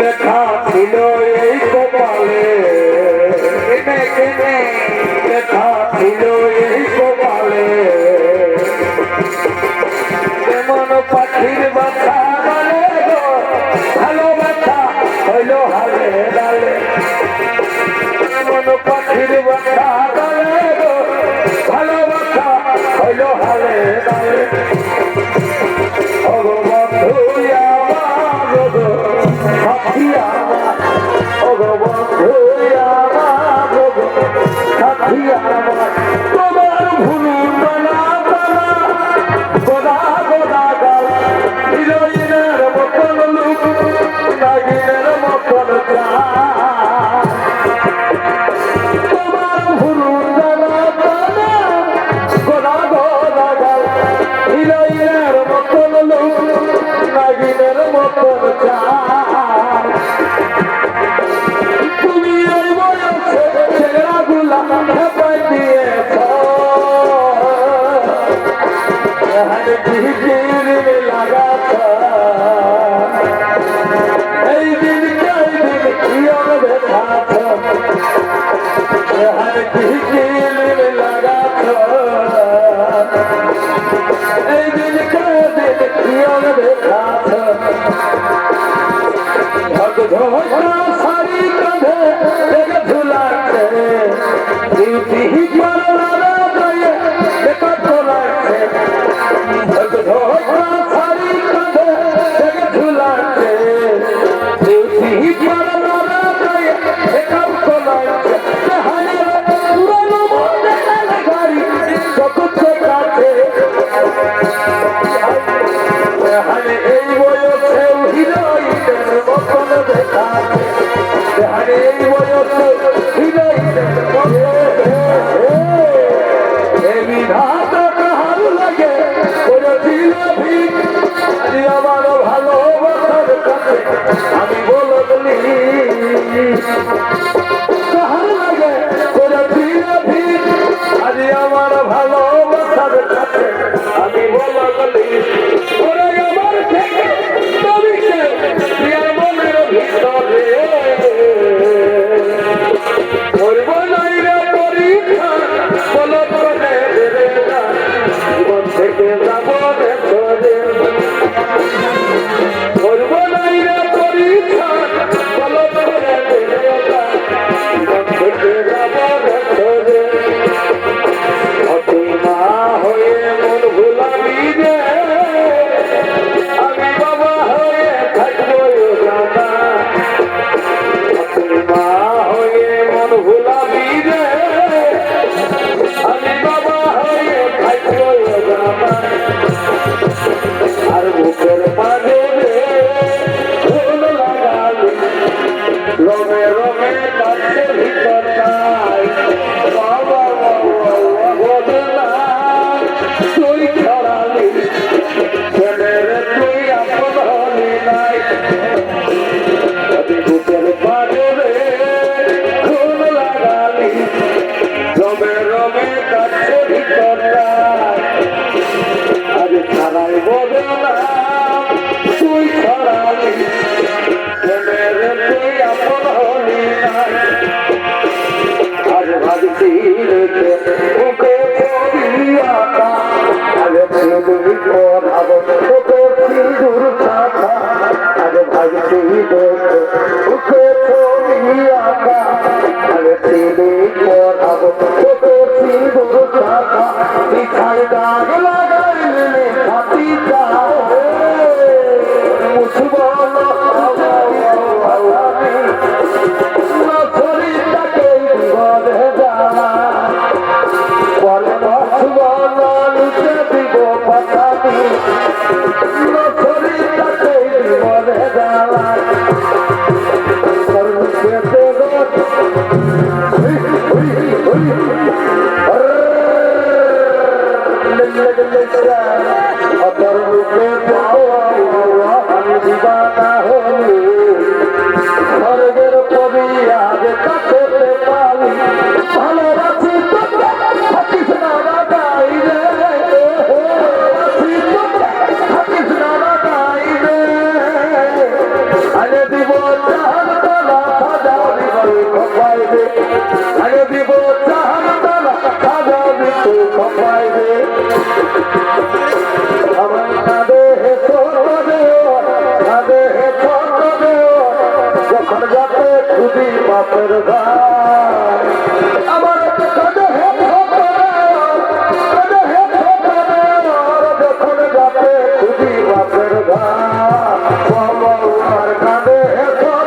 লেখা ছিল এই কপালে লেখা ছিল এই কপালে যেমন পাখির বাসা বলে ভালোবাসা হইল হালে ডালে যেমন পাখির বাসা বলে ভালোবাসা হইল হালে ডালে তোমার ভুলু টানা টানা গোদা গোদা গাল হিরোইনের মতন লুক নাগিনের মতন তোমার ভুলু টানা টানা গোদা গোদা গাল হিরোইনের মতন লুক নাগিনের মতন তুমি এই বয়সে ছেলেগুলা হেপাই দিয়েছ লাগাছ এই দিন কিয়র দেখাছ লাগাছ এই দিন কিয়র দেখাছ সারি কাঁধে ঝুলাচ্ছে সারি কাঁধে ঝুলাচ্ছে এই বয়সেও হিরোইনের মতন দেখাচ্ছে এই বয়সে হিরোইনের বিধাতা কাহার লাগে করেছিল ভিক আমার ভালোবাসার কাছে আমি বললি কাহার লাগে করেছিল ভিক আজ আমার ভালোবাসার কাছে আমি বললি ওরে আমার থেকে তবিকে প্রিয়ার মনের ভিতরে করব নাই রে পরীক্ষা বলো করে রে না জীবন থেকে যাব রে তোরে করব নাই রে পরীক্ষা বলো করে রে না জীবন থেকে যাব রে তোরে মা হয়ে মন ভুলাবি রে আমি বাবা হয়ে থাকবো জানা মা হয়ে মন ভুলাবি রে আমি বাবা হয়ে থাকবো জানা আর বুকের মাঝে রে ফুল লাগালি রমে রমে কাছে ভিতর নাই বাবা বলে না তুই ছড়ালি ছেলেরে তুই আপন হলি নাই বুকের মাঝে রে ফুল লাগালি রমে রমে কাছে ভিতর নাই আজ ছাড়াই বলে না তুই ছড়ালি ছেলেরে তুই আপন হলি নাই আজ ভাবছি রেখে ওকে পড়িয়াটা আগে তুমি পড়াবো ওকে সিঁদুর খাতা আজ ভাবছি রেখে ওকে পড়িয়াটা আগে তুমি পড়াবো ওকে সিঁদুর খাতা পিছাই দাগ লাগাইলে খাতি যাও মুছবো দিবানা হলি স্বর্গের কবি আজ কাছে পাবি ভালোবাসি থাকিস না গাই রে থাকিস না গাই রে আরে দিব বাপের ঘর আমার কাঁদে হে যখন যাবে খুঁজি বাপের ঘর আমার কাঁদে হে যখন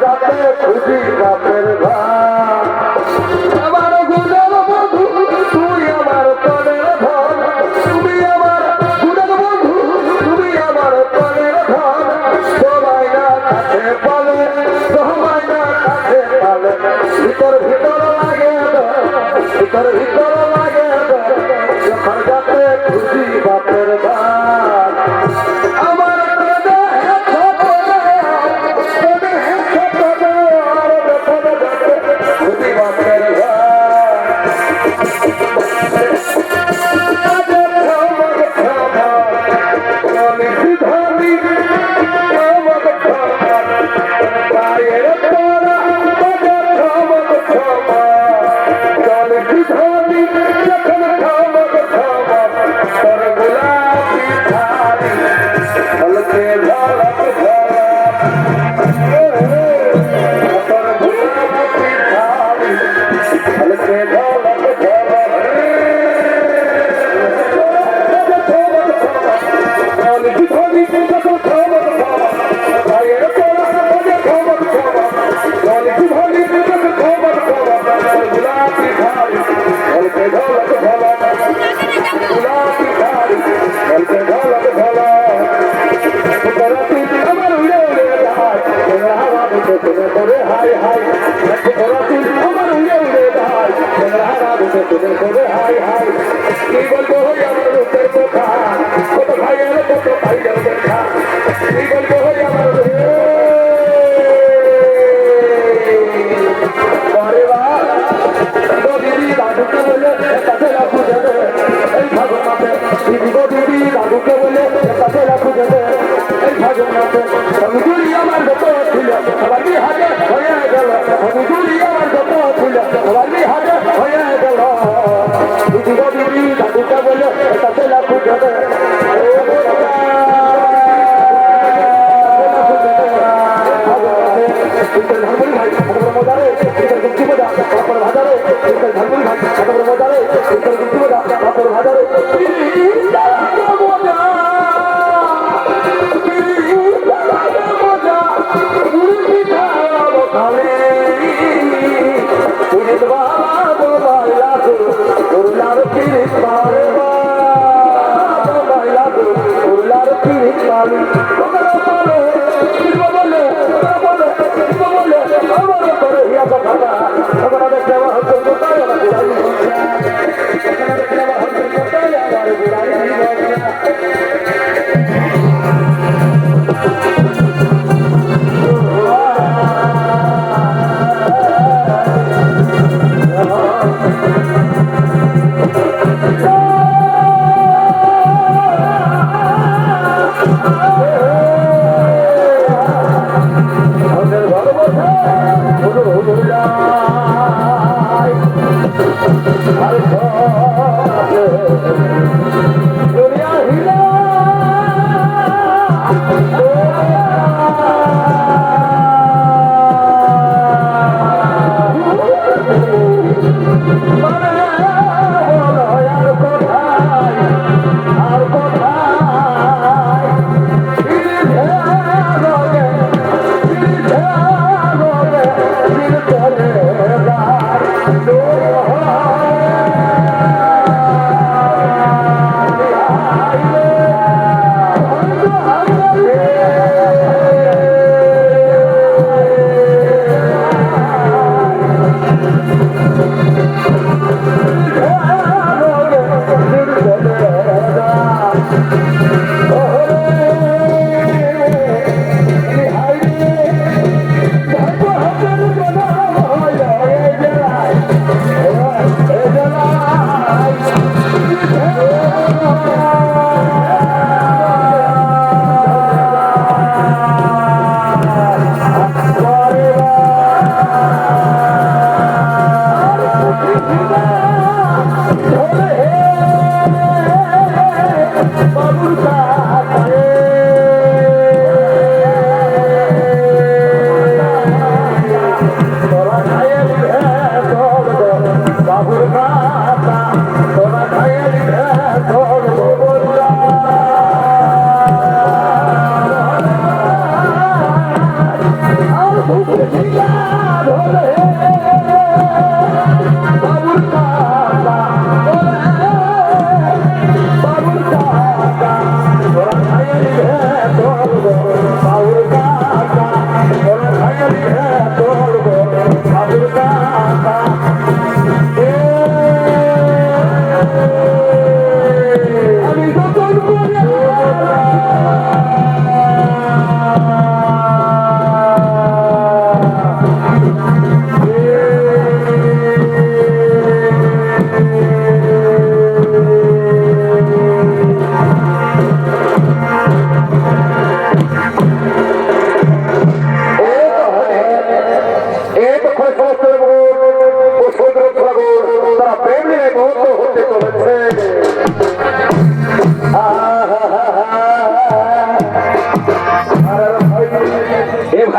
যাবে খুঁজি বাপের ঘর আমার গুণের বন্ধু তুই আমার প্রাণের ধন তুমি আমার গুণের বন্ধু তুমি আমার প্রাণের ধন তোমায় না কাছে পালে তোমায় না কাছে পালে ভিতর লাগে যখন যাতে খুশি বাপের গান আমার খুশি বাপের Oh, বাবুর কাছে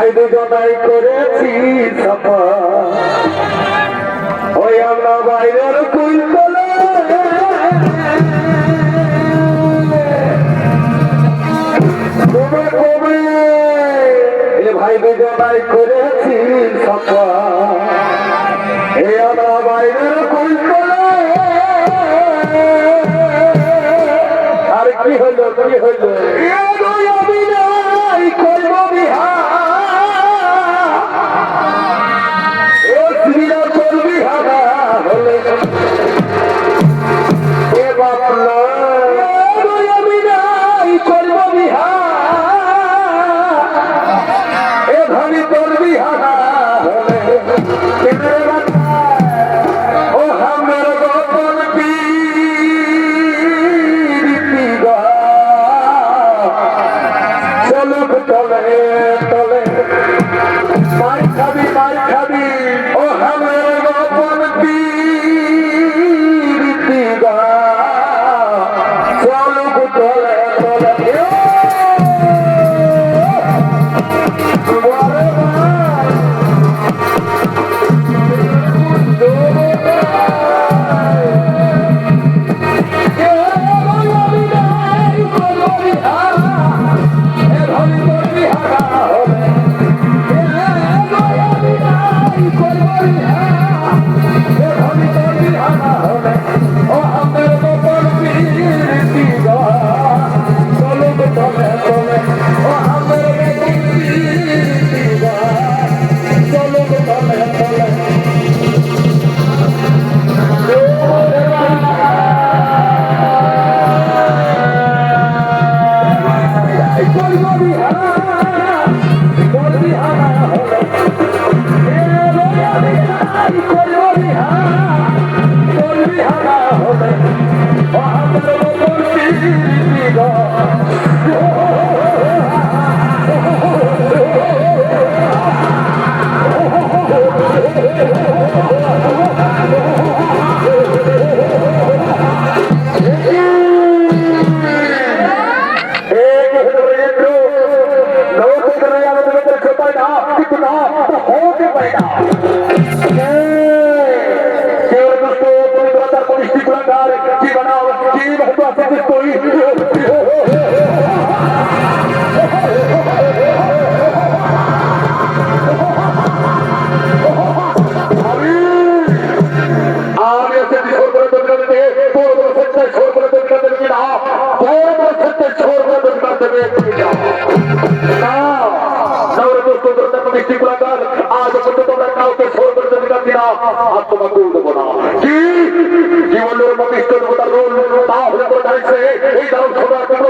ভাই দুজনাই করেছি সাফা ওই আমরা বাইরের কুল বলে ভাই দুজনাই করেছি সাফা এই আমরা বাইরের কুল বলে আর কি হইলো কি হইলো আমি নাই করব বিহার করবি হারা হলে এ বাপলা আমি নাই করব বিহার এ ভাবি করবি হারা হলে ও আমার গোপন চলুক তলে তলে মাই খাবি ও আমার গোপন পীড়িতিগা চলুক তলে তলে জীবনের মতো ইষ্ট রোল তাহলে এই দাও সবার কোনো